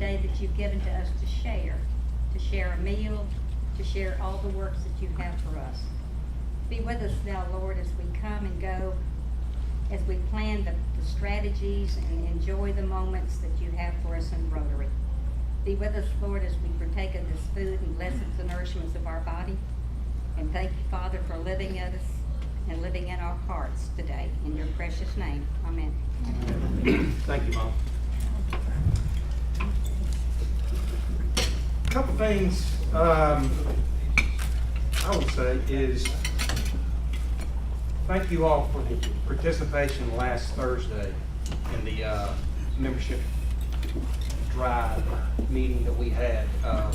day that you've given to us to share a meal, to share all the works that you have for us. Be with us now, Lord, as we come and go, as we plan the strategies and enjoy the moments that you have for us in Rotary. Be with us, Lord, as we partake of this food and bless the nourishments of our body. And thank you, Father, for living in us and living in our hearts today. In your precious name, amen. Thank you, Mom. A couple things I would say is thank you all for the participation last Thursday in the membership drive meeting that we had. A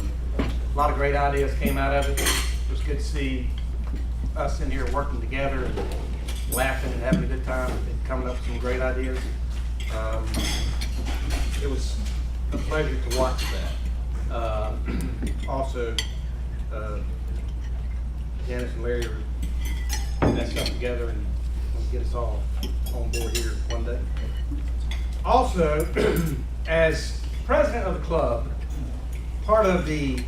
lot of great ideas came out of it. It was good to see us in here working together and laughing and having a good time and coming up with some great ideas. It was a pleasure to watch that. Also, Janice and Larry are putting that stuff together and get us all on board here one day. Also, as president of the club, part of the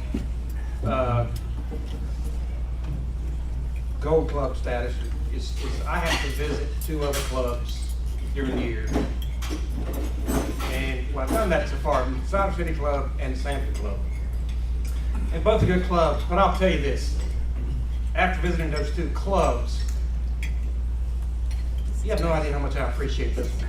Gold Club status is I have to visit 2 other clubs during the year. And well, I've done that so far, the Sanford City Club and the Sanford Club. And both are good clubs, but I'll tell you this, after visiting those 2 clubs, you have no idea how much I appreciate this one.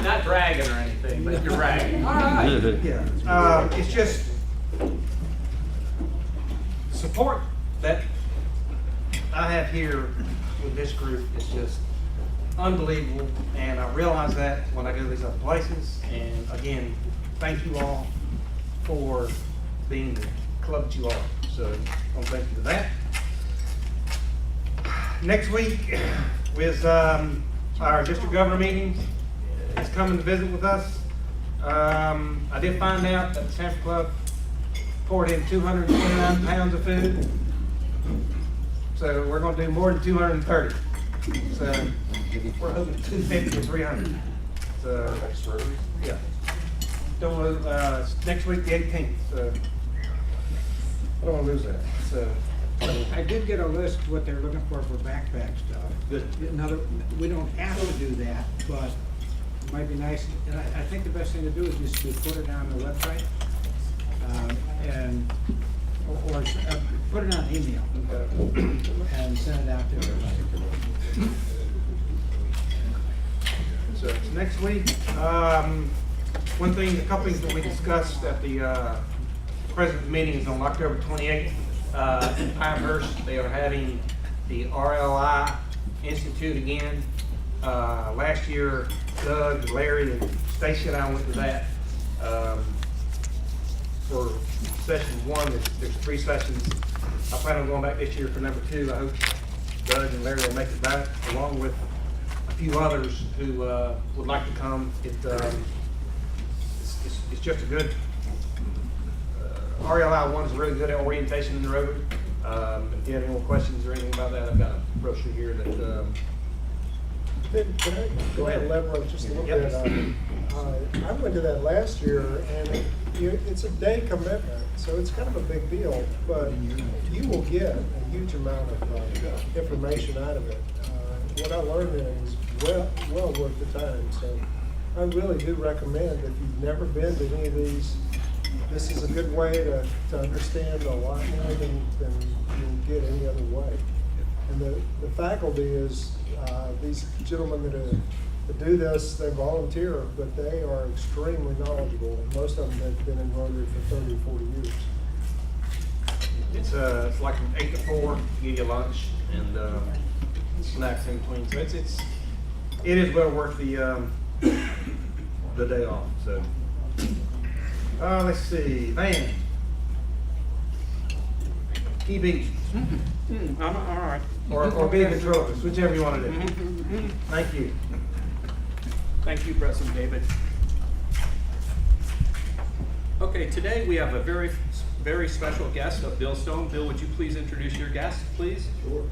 Not bragging or anything, but you're bragging. All right. Yeah. It's just support that I have here with this group is just unbelievable, and I realize that when I go to these other places. And again, thank you all for being the club that you are. So I want to thank you for that. Next week with our district governor meeting is coming to visit with us. I did find out that the Sanford Club poured in 229 pounds of food. So we're going to do more than 230. So we're hoping 250 to 300. So yeah. Don't next week the 18th. So I don't want to lose that. So I did get a list of what they're looking for backpack stuff. good. Another, we don't have to do that, but it might be nice, and I think the best thing to do is just to put it on the website, or put it on email, and send it out to everybody. So it's next week. One thing, a couple things that we discussed at the president meeting is on October 28th. In Pinehurst, they are having the RLI Institute again. Last year, Doug, Larry, and Stacy and I went to that. For session 1, there's 3 sessions. I plan on going back this year for number 2. I hope Doug and Larry will make it back, along with a few others who would like to come. It's just a good, RLI 1 is a really good orientation in the Rotary. If you have any more questions or anything about that, I've got a brochure here that Can I Go ahead. elaborate just a little Yep. bit? I went to that last year, and it's a day commitment, so it's kind of a big deal, but you will get a huge amount of information out of it. What I learned in it is well worth the time, so I really do recommend, if you've never been to any of these, this is a good way to understand a lot more than you'll get any other way. And the faculty is, these gentlemen that do this, they volunteer, but they are extremely knowledgeable. Most of them have been in Rotary for 30 or 40 years. it's like from 8 to 4, give you lunch and snacks in between. So it is well worth the day off. So let's see, Van, key beach, All right. or be a controller, whichever you want to do. Thank you. Thank you, President David. Okay, today we have a very special guest of Bill Stone. Bill, would you please introduce your guest, please? Sure.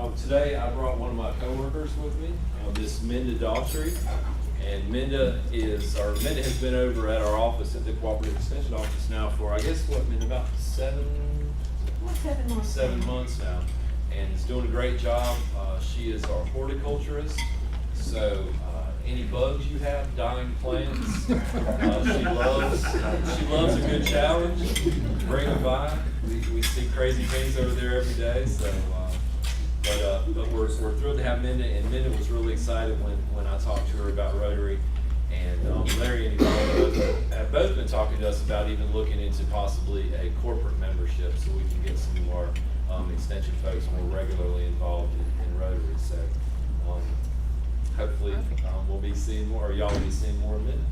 Today I brought one of my coworkers with me, Miss Minda Daughtry. And Minda has been over at our office at the Cooperative Extension Office now for, I guess, Minda, about 7 months now. And is doing a great job. She is our horticulturist. So any bugs you have, dying plants, she loves a good challenge. Bring them by. We see crazy things over there every day. So, but we're thrilled to have Minda, and Minda was really excited when I talked to her about Rotary. And Larry and Yvonne have both been talking to us about even looking into possibly a corporate membership, so we can get some of our extension folks more regularly involved in Rotary. So hopefully we'll be seeing more, or y'all will be seeing more of Minda.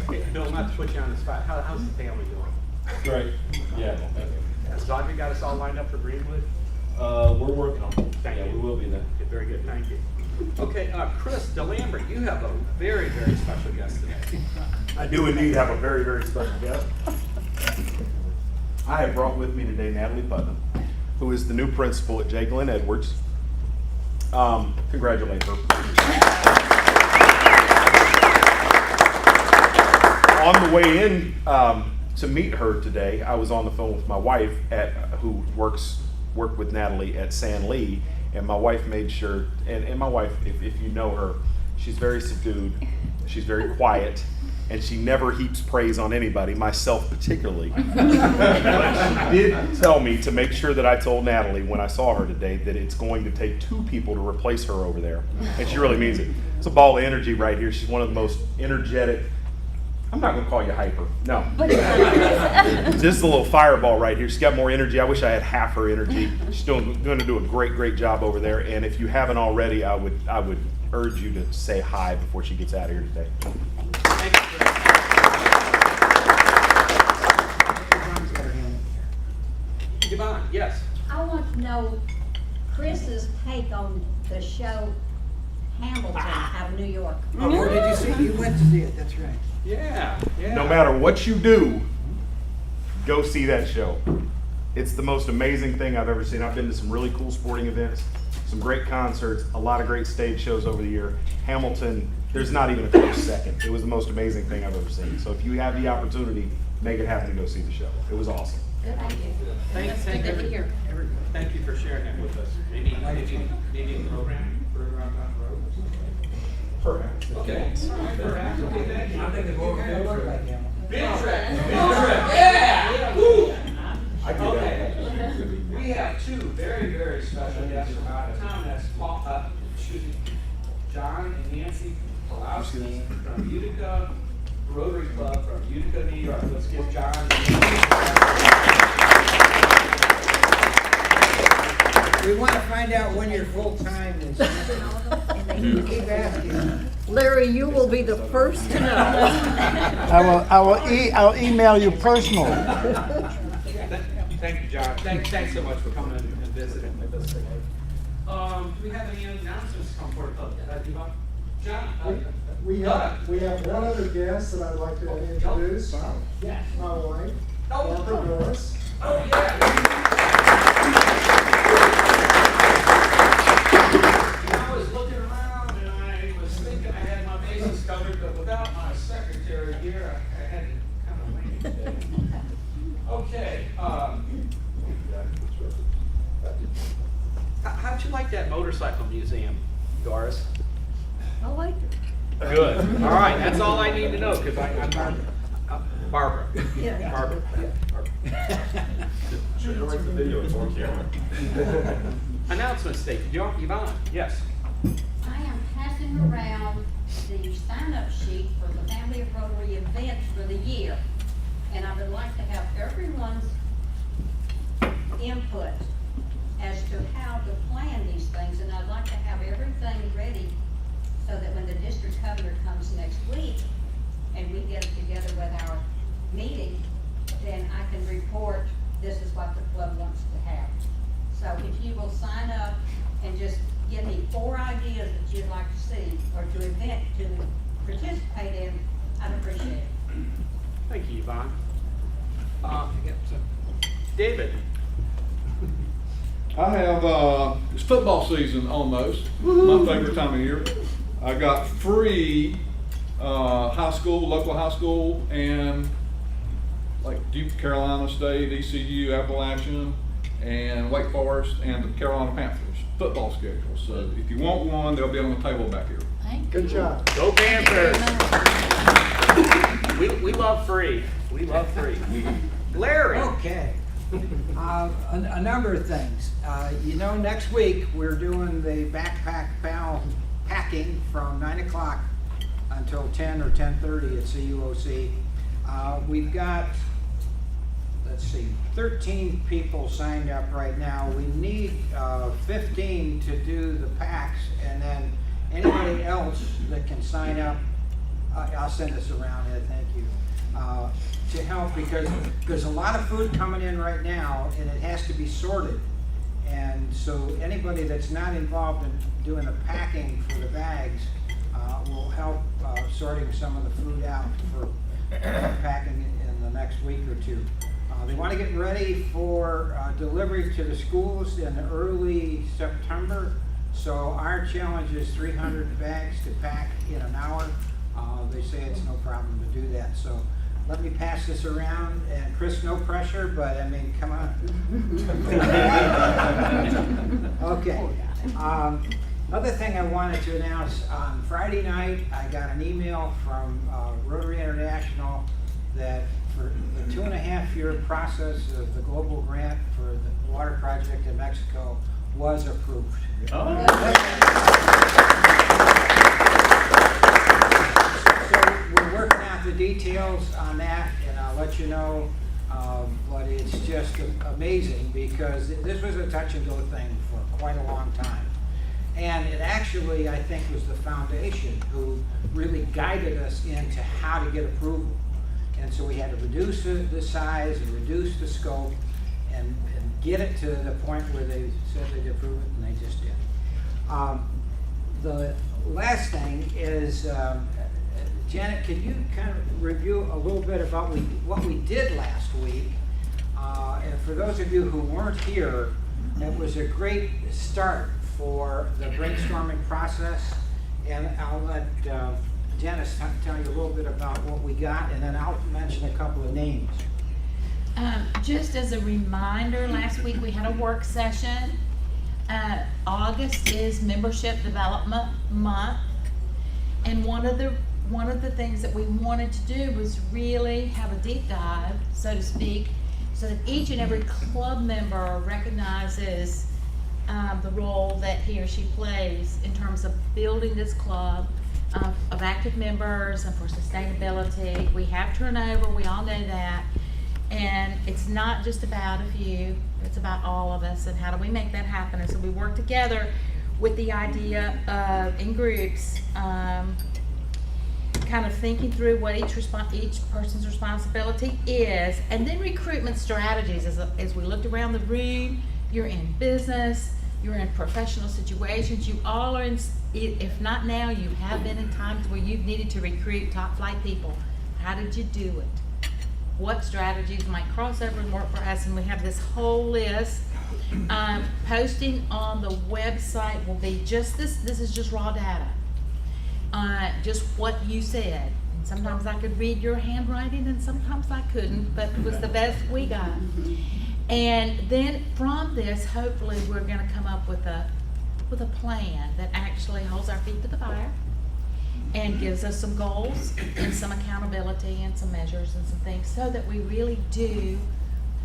Hey, Bill, not to put you on the spot, how's the family doing? Great. Yeah. Has Audrey got us all lined up for Greenwood? We're working on it. Thank Yeah, you. we will be there. Okay, very good, thank you. Okay, Chris DeLambert, you have a very, very special guest today. I do indeed have a very, very special guest. I have brought with me today Natalie Putnam, who is the new principal at J. Glenn Edwards. Congratulate her. On the way in to meet her today, I was on the phone with my wife who worked with Natalie at San Lee, and my wife made sure, and my wife, if you know her, she's very subdued, she's very quiet, and she never heaps praise on anybody, myself particularly. But she did tell me to make sure that I told Natalie when I saw her today that it's going to take 2 people to replace her over there, and she really means it. It's a ball of energy right here. She's one of the most energetic. I'm not going to call you hyper. No. Just a little fireball right here. She's got more energy. I wish I had half her energy. She's going to do a great, great job over there. And if you haven't already, I would urge you to say hi before she gets out of here today. Thank you, Chris. Yvonne's got her hand up Yvonne, yes. I want to know Chris's take on the show Hamilton out of New York. there. Oh, did you see? You went to see it, that's right. Yeah, yeah. No matter what you do, go see that show. It's the most amazing thing I've ever seen. I've been to some really cool sporting events, some great concerts, a lot of great stage shows over the year. Hamilton, there's not even a close second. It was the most amazing thing I've ever seen. So if you have the opportunity, make it happen to go see the show. It was awesome. Thank you. Thank you for sharing that with us. Maybe a program further on down the road. Perfect. Okay. Perhaps. Okay, thank you. I'm thinking more like Hamilton. Field trip. Yeah. Woo. I do that. Okay. We have 2 very, very special guests from out of town. That's John and Nancy Pulowski from Utica Rotary Club from Utica, New York. Let's give John and Nancy. We want to find out when you're full-time is. Keep asking. Larry, you will be the first to know. I'll email you personally. Thank you, John. Thanks so much for coming and visiting with us today. Do we have any announcements to come forward? John? We have one other guest that I'd like to introduce. Yes. My wife, Oh. Barbara Norris. Oh, yeah. I was looking around and I was thinking I had my bases covered, but without my secretary here, I had to kind of wing it today. Okay. How'd you like that motorcycle museum, Doris? I like it. Good. All right, that's all I need to know, because I'm Barbara. Yeah. Barbara. Should have the video before camera. Announcement statement. Yvonne, yes. I am passing around the sign-up sheet for the Family of Rotary events for the year. And I would like to have everyone's input as to how to plan these things. And I'd like to have everything ready so that when the district governor comes next week and we get together with our meeting, then I can report this is what the club wants to have. So if you will sign up and just give me 4 ideas that you'd like to see or to participate in, I'd appreciate it. Thank you, Yvonne. David. I have, it's football season almost, my favorite time of year. I got free high school, local high school, and like Duke Carolina State, ECU, Appalachian, and Wake Forest, and the Carolina Panthers football schedule. So if you want one, they'll be on the table back here. Good job. Go Panthers! We love free. We love free. Larry. Okay. A number of things. Next week, we're doing the backpack packing from 9 o'clock until 10 or 10:30 at CUOC. We've got, 13 people signed up right now. We need 15 to do the packs, and then anybody else that can sign up, I'll send this around, Ed, thank you, to help, because there's a lot of food coming in right now, and it has to be sorted. And so anybody that's not involved in doing the packing for the bags will help sorting some of the food out for packing in the next week or two. They want to get ready for delivery to the schools in early September. So our challenge is 300 bags to pack in an hour. They say it's no problem to do that. So let me pass this around. And Chris, no pressure, but I mean, come on. Okay. Other thing I wanted to announce, on Friday night, I got an email from Rotary International that for the 2.5-year process of the global grant for the water project in Mexico was approved. Oh. So we're working out the details on that, and I'll let you know. But it's just amazing, because this was a touch and go thing for quite a long time. And it actually, I think, was the foundation who really guided us into how to get approval. And so we had to reduce the size and reduce the scope and get it to the point where they said they'd approve it, and they just did. The last thing is, Janet, could you kind of review a little bit about what we did last week? And for those of you who weren't here, it was a great start for the brainstorming process. And I'll let Janice tell you a little bit about what we got, and then I'll mention a couple of names. Just as a reminder, last week we had a work session. August is Membership Development Month, and one of the things that we wanted to do was really have a deep dive, so to speak, so that each and every club member recognizes the role that he or she plays in terms of building this club of active members and for sustainability. We have turnover, we all know that. And it's not just about a few, it's about all of us, and how do we make that happen. And so we work together with the idea of, in groups, kind of thinking through what each person's responsibility is, and then recruitment strategies. As we looked around the room, you're in business, you're in professional situations, you all are in, if not now, you have been in times where you've needed to recruit top flight people. How did you do it? What strategies might cross over and work for us? And we have this whole list. Posting on the website will be just this is just raw data. Just what you said. And sometimes I could read your handwriting and sometimes I couldn't, but it was the best we got. And then from this, hopefully we're gonna come up with a plan that actually holds our feet to the fire and gives us some goals and some accountability and some measures and some things, so that we really do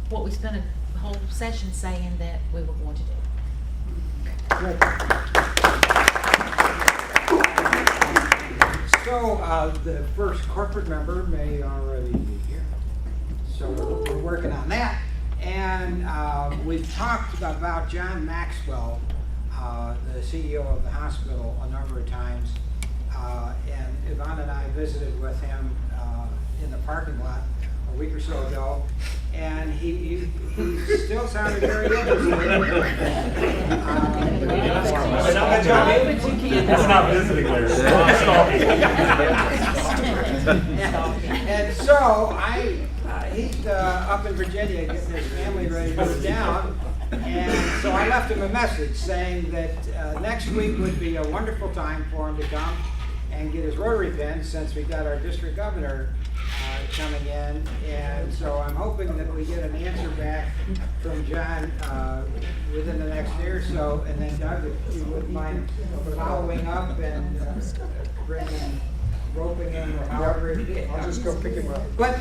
what we spent a whole session saying that we were going to do. Good. So the first corporate member may already be here. So we're working on that. And we've talked about John Maxwell, the CEO of the hospital, a number of times. And Yvonne and I visited with him in the parking lot a week or so ago, and he still sounded very interested. That's not visiting there. And so he's up in Virginia getting his family ready to move down. And so I left him a message saying that next week would be a wonderful time for him to come and get his Rotary pin, since we've got our district governor coming in. And so I'm hoping that we get an answer back from John within the next day or so. And then Doug, if you wouldn't mind following up and roping him or however it is. I'll just go pick him up. But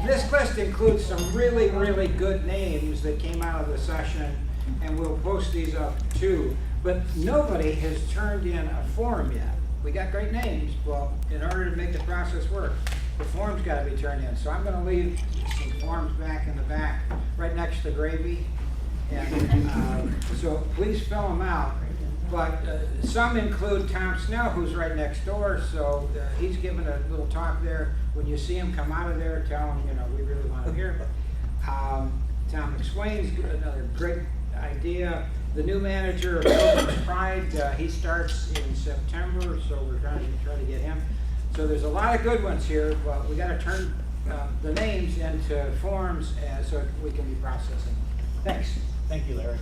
this list includes some really, really good names that came out of the session, and we'll post these up too. But nobody has turned in a form yet. We got great names, well, in order to make the process work, the form's gotta be turned in. So I'm gonna leave some forms back in the back, right next to gravy. And so please fill them out. But some include Tom Snell, who's right next door, so he's giving a little talk there. When you see him come out of there, tell him, we really want to hear. Tom McSwain's another great idea. The new manager of Children's Pride, he starts in September, so we're trying to get him. So there's a lot of good ones here, but we got to turn the names into forms so we can be processing. Thanks. Thank you, Larry.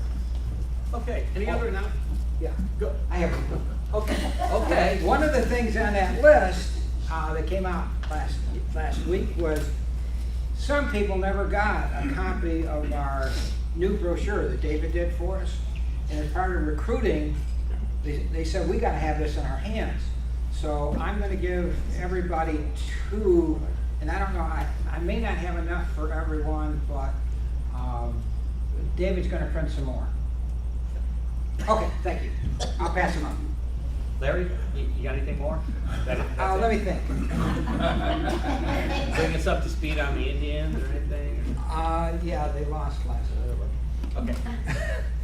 Okay, any other announcements? Yeah. Go. I have, okay. One of the things on that list that came out last week was some people never got a copy of our new brochure that David did for us. And as part of recruiting, they said, we gotta have this in our hands. So I'm gonna give everybody two, and I don't know, I may not have enough for everyone, but David's gonna print some more. Okay, thank you. I'll pass them on. Larry, you got anything more? Let me think. Bring us up to speed on the Indians or anything? Yeah, they lost last week. Okay.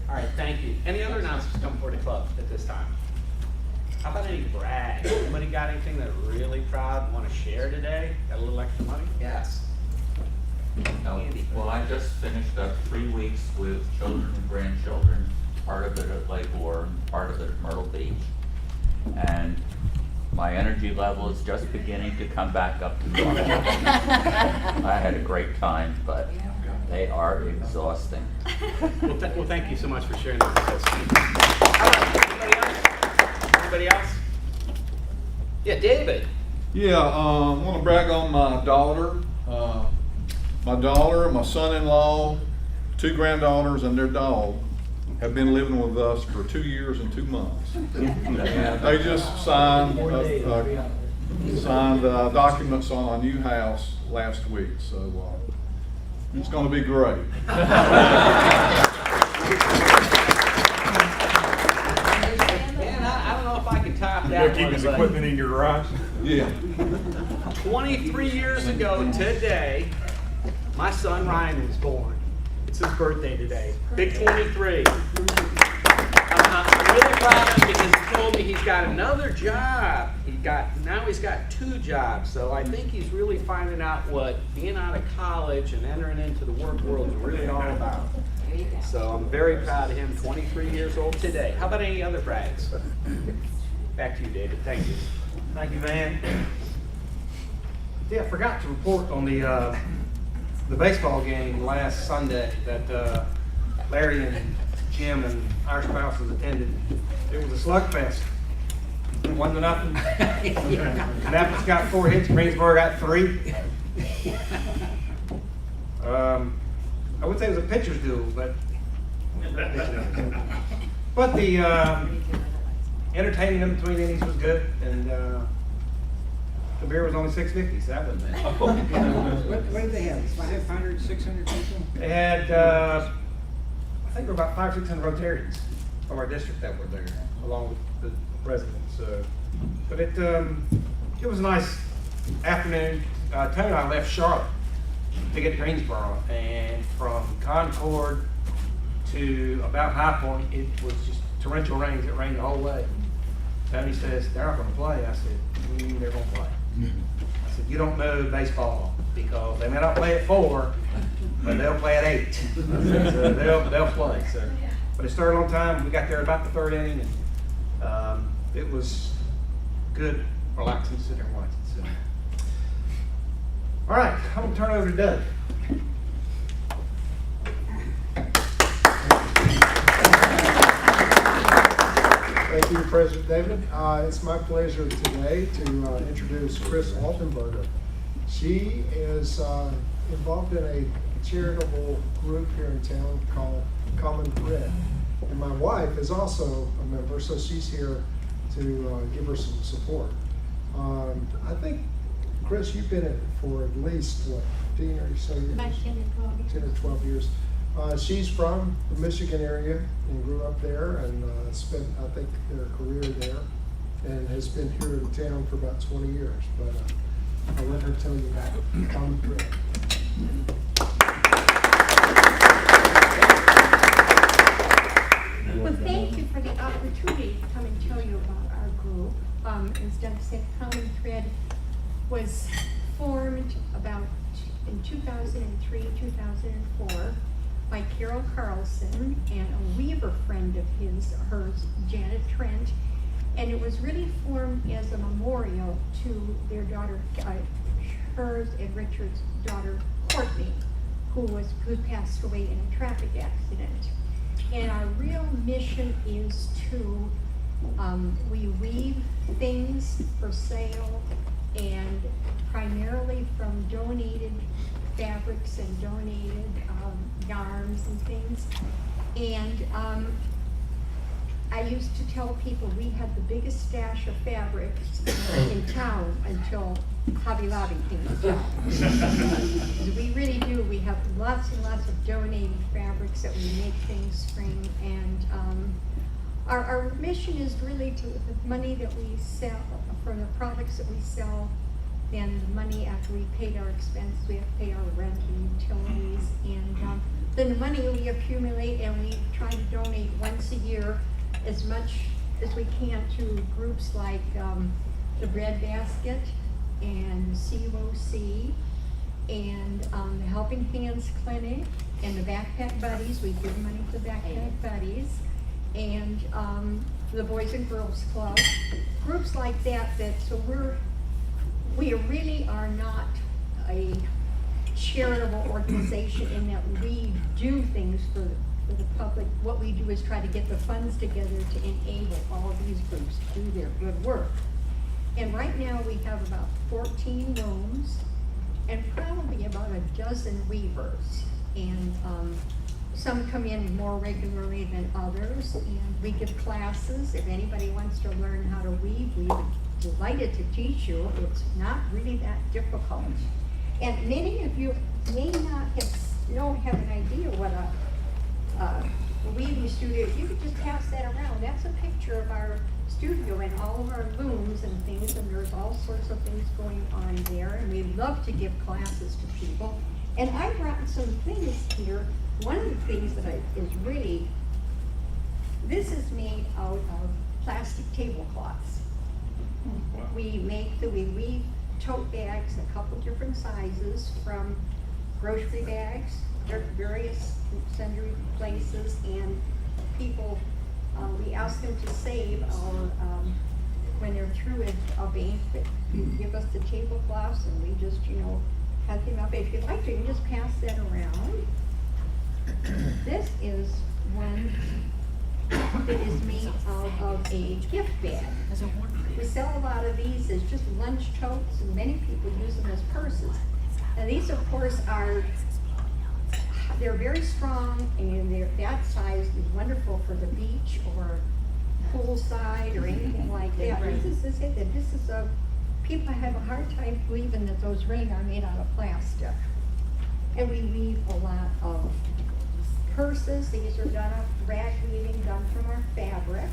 All right, thank you. Any other announcements come for the club at this time? How about any brag? Anybody got anything they're really proud and want to share today? Got a little extra money? Yes. Well, I just finished up 3 weeks with children and grandchildren, part of it at Lake Warren, part of it at Myrtle Beach. And my energy level is just beginning to come back up to normal. I had a great time, but they are exhausting. Well, thank you so much for sharing that with us. All right, anybody else? Yeah, David. Yeah, I want to brag on my daughter. My son-in-law, 2 granddaughters, and their dog have been living with us for 2 years and 2 months. And they just signed documents on a new house last week, so it's going to be great. Man, I don't know if I can top that. You'll keep his equipment in your garage? Yeah. 23 years ago today, my son Ryan was born. It's his birthday today. Big 23. I'm really proud of him because he told me he's got another job. Now he's got 2 jobs. So I think he's really finding out what being out of college and entering into the work world is really all about. So I'm very proud of him, 23 years old today. How about any other brags? Back to you, David. Thank you. Thank you, Van. Yeah, I forgot to report on the baseball game last Sunday that Larry and Jim and our spouses attended. It was a slugfest. It wasn't nothing. Annapolis got 4 hits, Greensboro got 3. I would say it was a pitcher's duel, but the entertainment in between innings was good, and the beer was only $6.50, so that wasn't bad. What did they have? 500, 600 people? They had, I think there were about 500 or 600 Rotarians from our district that were there, along with the residents. But it was a nice afternoon. Tony and I left Charlotte to get to Greensboro, and from Concord to about High Point, it was just torrential rains. It rained the whole way. Tony says, they're not going to play. I said, they're going to play. I said, you don't know baseball, because they may not play at 4, but they'll play at 8. So they'll play. So, but it started on time. We got there about the 3rd inning, and it was good, relaxing to sit there and watch it. So. All right, I'm gonna turn it over to Doug. Thank you, President David. It's my pleasure today to introduce Chris Altenberger. She is involved in a charitable group here in town called Common Thread. And my wife is also a member, so she's here to give her some support. I think, Chris, you've been in it for at least, what, 10 or so years? About 10 or 12 years. 10 or 12 years. She's from the Michigan area and grew up there and spent, I think, her career there and has been here in town for about 20 years. But I'll let her tell you about Common Thread. Well, thank you for the opportunity to come and tell you about our group. As Doug said, Common Thread was formed about in 2003, 2004 by Carol Carlson and a weaver friend of hers, Janet Trent. And it was really formed as a memorial to their daughter, hers and Richard's daughter, Courtney, who passed away in a traffic accident. And our real mission is to, we weave things for sale and primarily from donated fabrics and donated yarns and things. And I used to tell people we had the biggest stash of fabrics in town until Hobby Lobby came to town. We really do. We have lots and lots of donated fabrics that we make things from. And our mission is really to the money that we sell, from the products that we sell, then the money after we paid our expenses, we have to pay our rent and utilities. And then the money we accumulate and we try to donate once a year as much as we can to groups like the Bread Basket and COC and the Helping Hands Clinic and the Backpack Buddies. We give money to the Backpack Buddies and the Boys and Girls Club, groups like that. So we really are not a charitable organization in that we do things for the public. What we do is try to get the funds together to enable all of these groups to do their good work. And right now we have about 14 rooms and probably about a dozen weavers. And some come in more regularly than others, and we give classes. If anybody wants to learn how to weave, we would be delighted to teach you. It's not really that difficult. And many of you may not have an idea what a weaving studio. If you could just pass that around, that's a picture of our studio and all of our looms and things, and there's all sorts of things going on there, and we love to give classes to people. And I brought some things here. One of the things that is really, this is made out of plastic tablecloths. We weave tote bags, a couple different sizes, from grocery bags, various sundry places, and people, we ask them to save our, when they're through with a banquet, you give us the tablecloths and we just, cut them up. If you'd like to, you can just pass that around. This is one that is made out of a gift bag. We sell a lot of these as just lunch totes, and many people use them as purses. Now these, of course, they're very strong, and that size is wonderful for the beach or poolside or anything like that. People have a hard time believing that those rings are made out of plastic. And we weave a lot of purses. These are done of rag weaving, done from our fabric,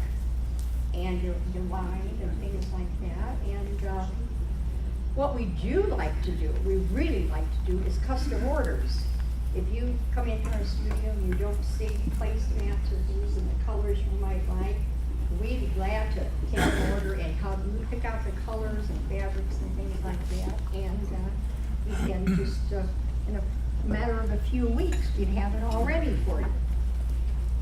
and you're lined and things like that. And what we do like to do, we really like to do, is custom orders. If you come into our studio and you don't see placemats or things in the colors you might like, we'd be glad to take an order and help you pick out the colors and fabrics and things like that. And we can just, in a matter of a few weeks, we'd have it all ready for you.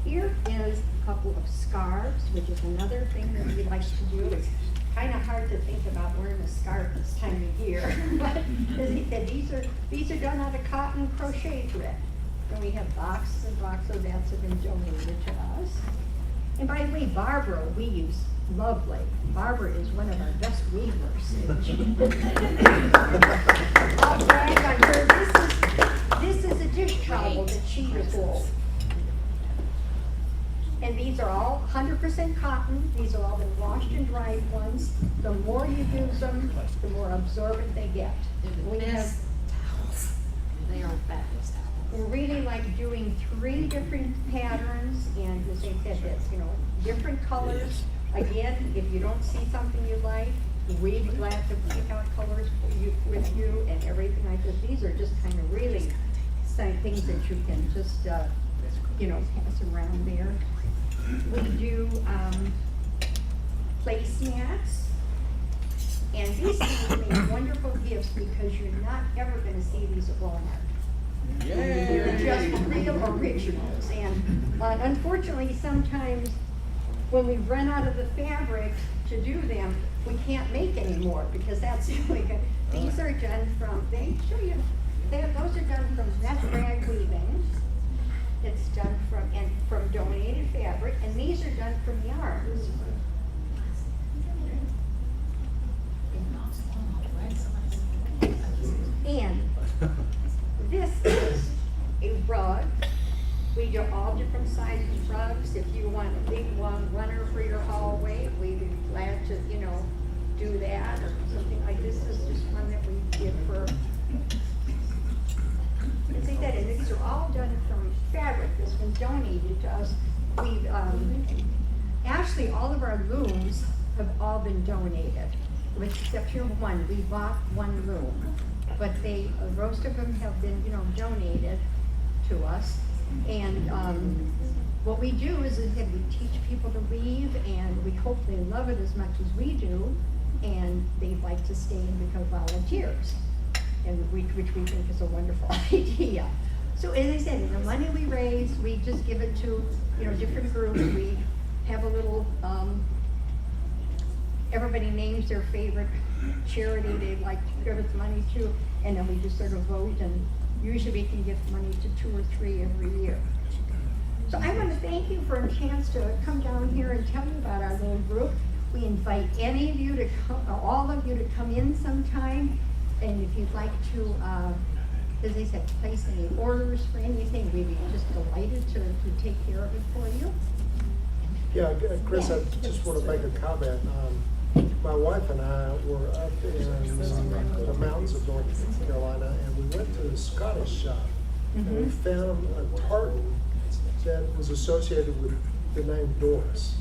Here is a couple of scarves, which is another thing that we like to do, is kinda hard to think about wearing a scarf this time of year. But, as he said, these are done out of cotton crochet thread. And we have boxes and boxes that have been donated to us. And by the way, Barbara, we use lovely. Barbara is one of our best weavers. I'll brag on her. This is a dish towel that she has wove. And these are all 100% cotton. These are all been washed and dried ones. The more you use them, the more absorbent they get. We have, They are fabulous towels. we're really like doing 3 different patterns, and as I said, that's, different colors. Again, if you don't see something you like, we'd be glad to pick out colors for you, with you and everything like this. These are just kind of really some things that you can just, pass around there. We do, placemats. And these things make wonderful gifts because you're not ever gonna see these at Walmart. They're just real originals, and unfortunately, sometimes when we run out of the fabric to do them, we can't make any more because that's the only good. These are done from, those are done from mesh rag weaving. It's done from donated fabric, and these are done from yarns. And this is a rug. We do all different sizes rugs. If you want a big one runner for your hallway, we'd be glad to, do that, or something like this. This is just one that we give for, as I said, and these are all done from fabric that's been donated to us. We've, actually, all of our looms have all been donated, except for one. We bought one loom, but most of them have been, donated to us. And what we do is we teach people to weave, and we hope they love it as much as we do, and they'd like to stay and become volunteers, and which we think is a wonderful idea. So as I said, the money we raise, we just give it to, different groups. We have a little, everybody names their favorite charity they'd like to give its money to, and then we just sort of vote, and usually we can give money to 2 or 3 every year. So I want to thank you for a chance to come down here and tell you about our little group. We invite any of you to come, all of you to come in sometime, and if you'd like to, as I said, place any orders for anything, we'd be just delighted to take care of it for you. Yeah, Chris, I just want to make a comment. My wife and I were up in the mountains of North Carolina, and we went to a Scottish shop, and we found a tartan that was associated with the name Doris.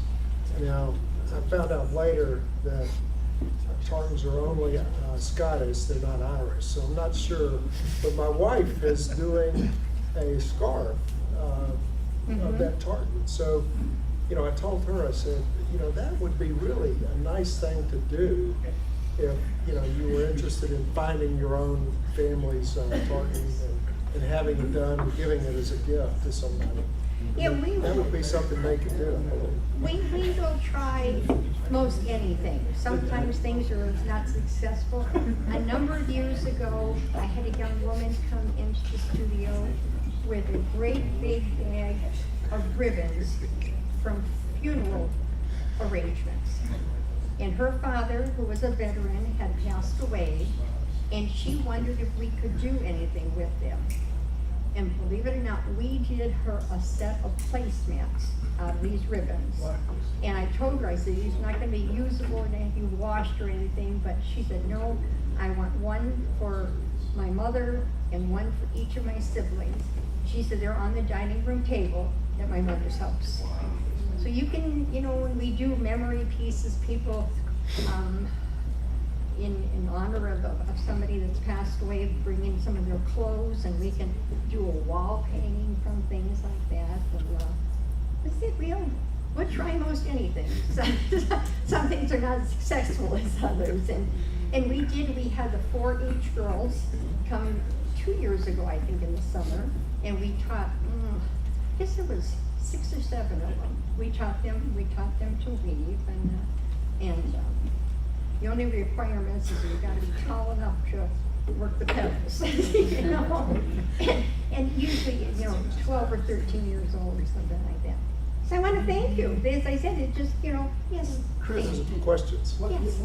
Now, I found out later that tartans are only Scottish, they're not Irish, so I'm not sure. But my wife is doing a scarf of that tartan. So, I told her, I said, that would be really a nice thing to do if, you were interested in finding your own family's tartan and having it done and giving it as a gift to somebody. Yeah, that would be something they could do. We will try most anything. Sometimes things are not successful. A number of years ago, I had a young woman come into the studio with a great big bag of ribbons from funeral arrangements. And her father, who was a veteran, had passed away, and she wondered if we could do anything with them. And believe it or not, we did her a set of placemats out of these ribbons. Wow. And I told her, I said, these are not going to be usable and anything washed or anything, but she said, no, I want one for my mother and one for each of my siblings. She said, they're on the dining room table at my mother's house. Wow. So you can, when we do memory pieces, people, in honor of somebody that's passed away, bring in some of their clothes, and we can do a wall painting from things like that. And, let's see, we'll try most anything. Some things are not as successful as others. And we had the 4-H girls come 2 years ago, I think, in the summer, and we taught, I guess it was 6 or 7 of them. We taught them to weave, and The only requirements is you gotta be tall enough to work the pedals, you know? And usually, 12 or 13 years old or something like that. So I wanna thank you, as I said, it just, yes. Chris, questions? Yes.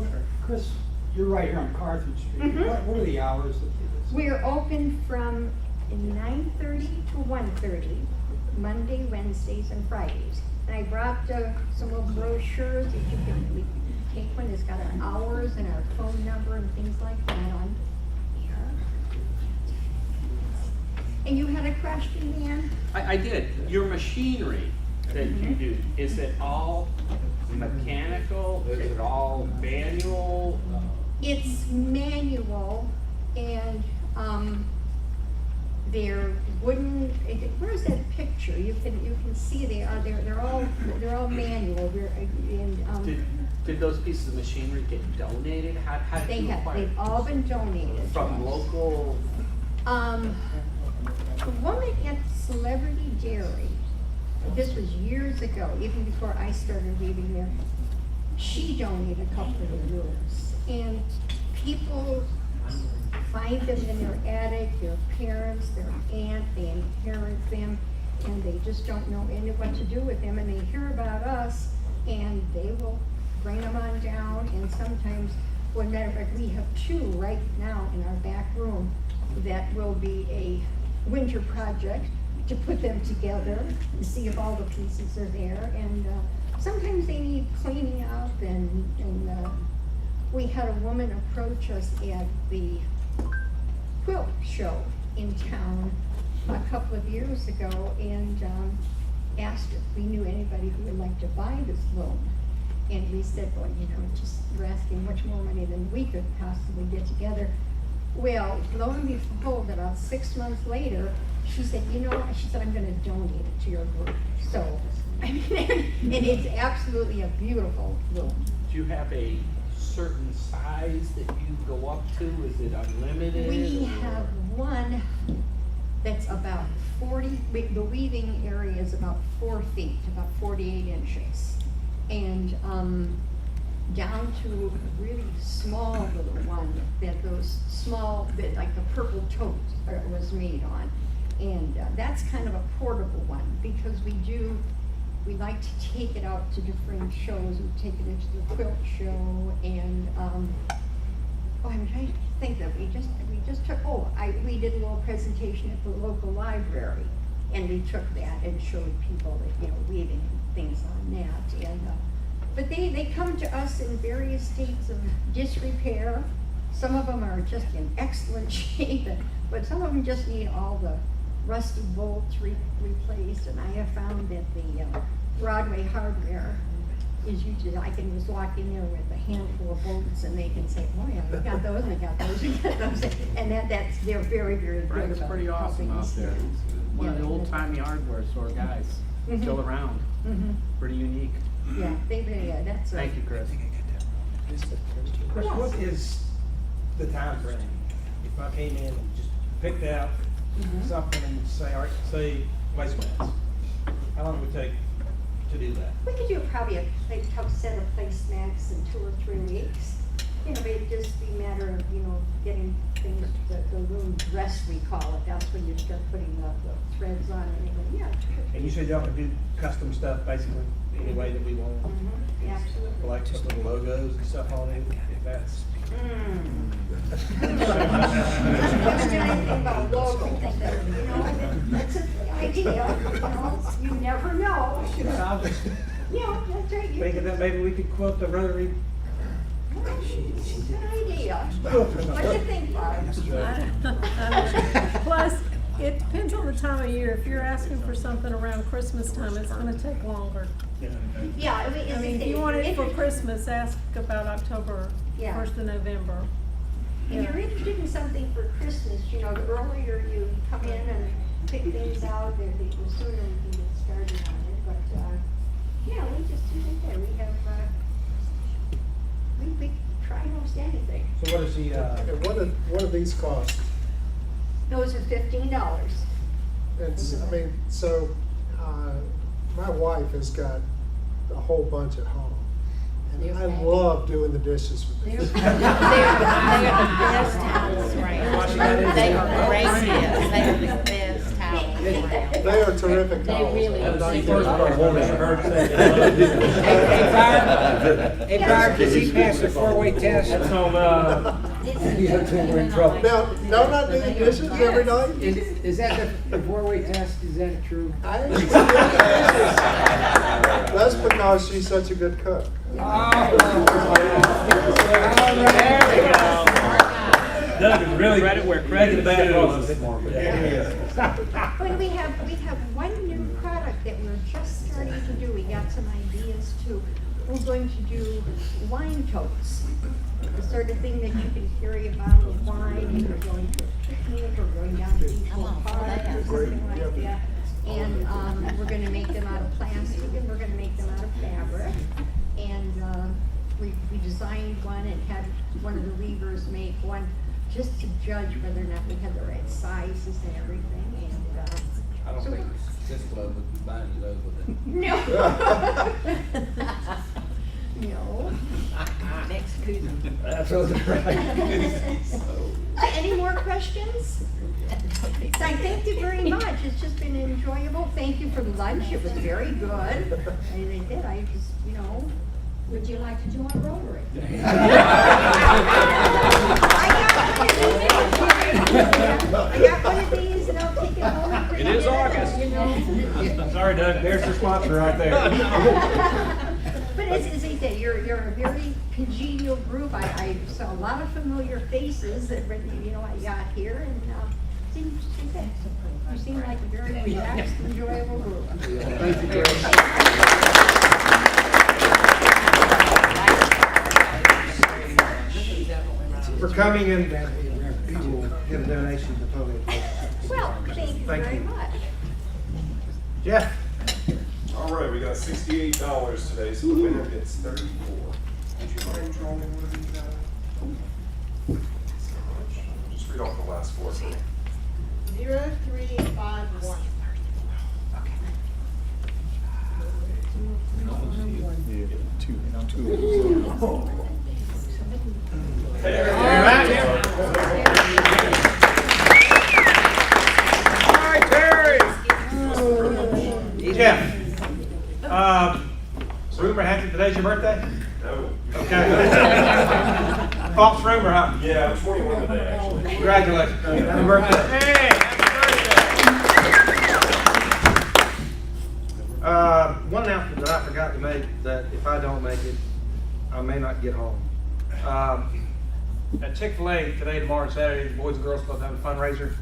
Chris, you're right here on Carthage Street. Mhm. What are the hours that you We're open from 9:30 to 1:30, Monday, Wednesdays, and Fridays. And I brought some little brochures that you can take one. It's got our hours and our phone number and things like that on here. And you had a question, Dan? I did. Your machinery that you do, is it all mechanical? Is it all manual? It's manual, and they're wooden. Where's that picture? You can see they're all manual. Did those pieces of machinery get donated? How did you acquire? They've all been donated to From us. local? The woman at Celebrity Dairy, this was years ago, even before I started weaving there, she donated a couple of the looms. And people find them in their attic, their parents, their aunt, they inherit them, and they just don't know what to do with them, and they hear about us, and they will bring them on down, and sometimes, well, matter of fact, we have two right now in our back room that will be a winter project to put them together and see if all the pieces are there, and sometimes they need cleaning up, and we had a woman approach us at the quilt show in town a couple of years ago and asked if we knew anybody who would like to buy this loom. And we said, well, you're asking much more money than we could possibly get together. Well, lo and behold, about 6 months later, she said, I'm gonna donate it to your group. So, I mean, and it's absolutely a beautiful loom. Do you have a certain size that you go up to? Is it unlimited? We have one that's about 40, the weaving area is about 4 feet, about 48 inches. And down to a really small little one that like the purple tote was made on. And that's kind of a portable one because we like to take it out to different shows. We take it into the quilt show and, I'm trying to think that we just took, we did a little presentation at the local library and we took that and showed people that, weaving things on that. And, but they come to us in various states of disrepair. Some of them are just in excellent shape, but some of them just need all the rusty bolts replaced. And I have found that the Broadway hardware is usually, I can just walk in there with a handful of bolts and they can say, oh yeah, we got those, we got those, we got those. And they're very, very good Frank's about pretty awesome helping out us. there. One of the Yeah. old timey hardware store guys, still around. Pretty unique. Yeah, that's. Thank you, Chris. Chris, what is the time frame? If I came in and just picked out something and say, all right, say waste mats, how long would it take to do that? We could do probably a tough set of placemats in 2 or 3 weeks. It'd just be a matter of, getting things, the loom dress, we call it. That's when you start putting the threads on and everything. Yeah. And you said y'all can do custom stuff basically any way that we want, Absolutely. like just little logos and stuff on it, if that's. Haven't done anything about logo, that's an idea, you never know. I'll just Yeah, that's right. thinking that maybe we could quote the Rotary. It's an idea. What do you think, Barb? Plus, it depends on the time of year. If you're asking for something around Christmas time, it's gonna take longer. Yeah, I mean, if you want it for Christmas, ask about October, Yeah. 1st of November. If you're interested in something for Christmas, the earlier you come in and pick things out, the sooner we can get started on it. But, yeah, we just do it there. We have, we try most anything. So what is the, And what do these cost? Those are $15. So, my wife has got a whole bunch at home. And I love doing the dishes with They're, them. they're the best towels around. They are great gifts. They are the best towels around. They are terrific They towels. really are. Hey Barb, does he pass the four-way test? That's on, We're in trouble. Now, don't I do the dishes every night? Is that the four-way test, is that true? I actually do the dishes. That's because she's such a good cook. Doug is really Credit where credit bad is bosses. But we have one new product that we're just starting to do. We got some ideas too. We're going to do wine totes. The sort of thing that you can carry a bottle of wine and you're going to a picnic or going down to Eastwood Park or something like that. And we're gonna make them out of plastic and we're gonna make them out of fabric. And we designed one and had one of the weavers make one just to judge whether or not we had the right sizes and everything. And I don't think this club would be buying you those with it. no. No. Next Tuesday. That's right. Any more questions? I thank you very much. It's just been enjoyable. Thank you for the lunch. It was very good. And they did. I just, Would you like to join Rotary? I got one of these and I'll take it home and bring It is it, August. Sorry, Doug, there's your sponsor right there. But as I say, you're a very congenial group. I saw a lot of familiar faces that I got here, and you seem like a very relaxed, enjoyable group. Thank you very much. For coming and give a donation to the public. Well, thank you very much. Jeff? All right, we got $68 today, so the winner gets 34. Would you mind drawing one of these out? Just read off the last four. 0351. Jeff, rumor has it today's your birthday? No. Okay. False rumor, huh? Yeah, I'm 21 today, actually. Congratulations. Happy birthday. Hey, happy birthday. One announcement that I forgot to make, that if I don't make it, I may not get home. At Chick-fil-A today, tomorrow, and Saturday, the Boys and Girls Club have a fundraiser.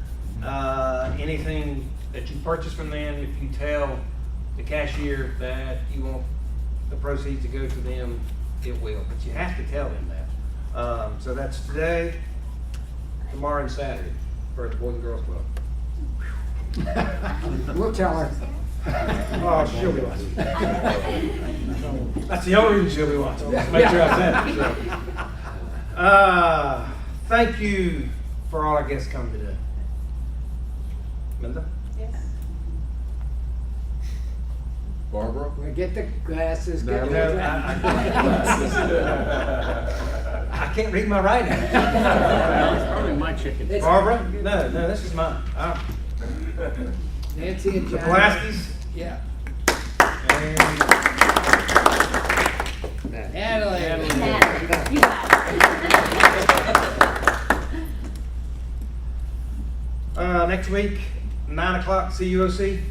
Anything that you purchase from them, if you tell the cashier that you want the proceeds to go to them, it will. But you have to tell them that. So that's today, tomorrow, and Saturday for the Boys and Girls Club. We'll tell her. Oh, she'll be watching. That's the only reason she'll be watching. Just make sure I said it. So. Thank you for all our guests coming today. Linda? Yes. Barbara? Well, get the glasses, get the No, I can't read my writing. It's probably my chicken. Barbara? No, this is mine. Nancy and The John. Pulaskis? Yeah. And Natalie. You got it. next week, 9 o'clock, CUOC.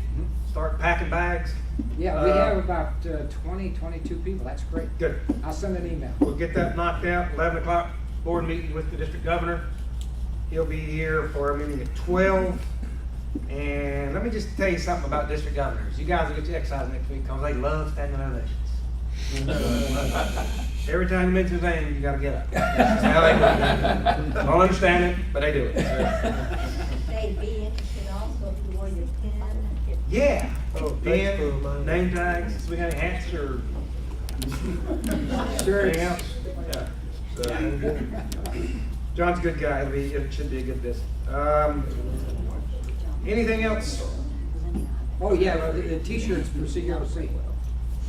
Start packing bags. Yeah, we have about 20, 22 people. That's great. Good. I'll send an email. We'll get that knocked out. 11 o'clock, board meeting with the district governor. He'll be here for a meeting at 12. And let me just tell you something about district governors. You guys will get your exercise next week because they love standing ovations. Every time you mention his name, you gotta get up. That's how they do it. Don't understand it, but they do it. They'd be interested also if you wore your pin. Yeah. Oh, thanks for Pen, reminding name me. tags, we got any hats or Shirts. anything else? Yeah. So, John's a good guy. It should be a good visit. Anything else? Oh, yeah, well, the t-shirts for CRC.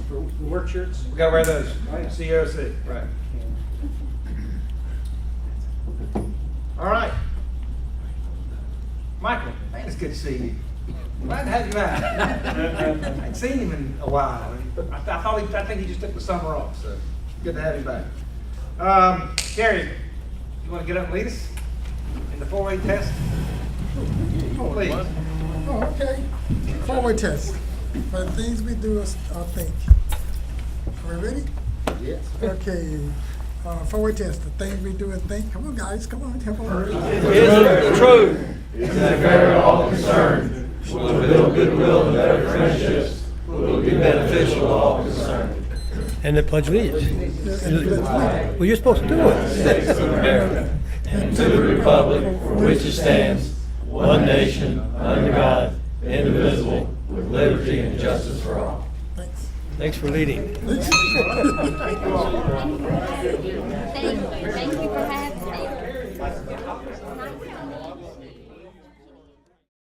For work shirts? We gotta wear those, Oh, yeah. COC, right. All right. Michael, man, it's good to see you. Glad to have you back. I hadn't seen him in a while. I think he just took the summer off, so good to have you back. Gary, you wanna get up and lead us in the 4-way test? Please. Oh, okay. Forward test. For the things we do is think. Are we ready? Yes. Okay. Forward test. The things we do is think. Come on, guys. Come on. Come on. Is that fair to all concerned? Will it build goodwill and better friendships? Will it be beneficial to all concerned? And the Pledge of Allegiance. Well, you're supposed to do it. States of America, and to the republic for which it stands, one nation, under God, indivisible, with liberty and justice for all. Thanks. Thanks for leading. Thank you for having me.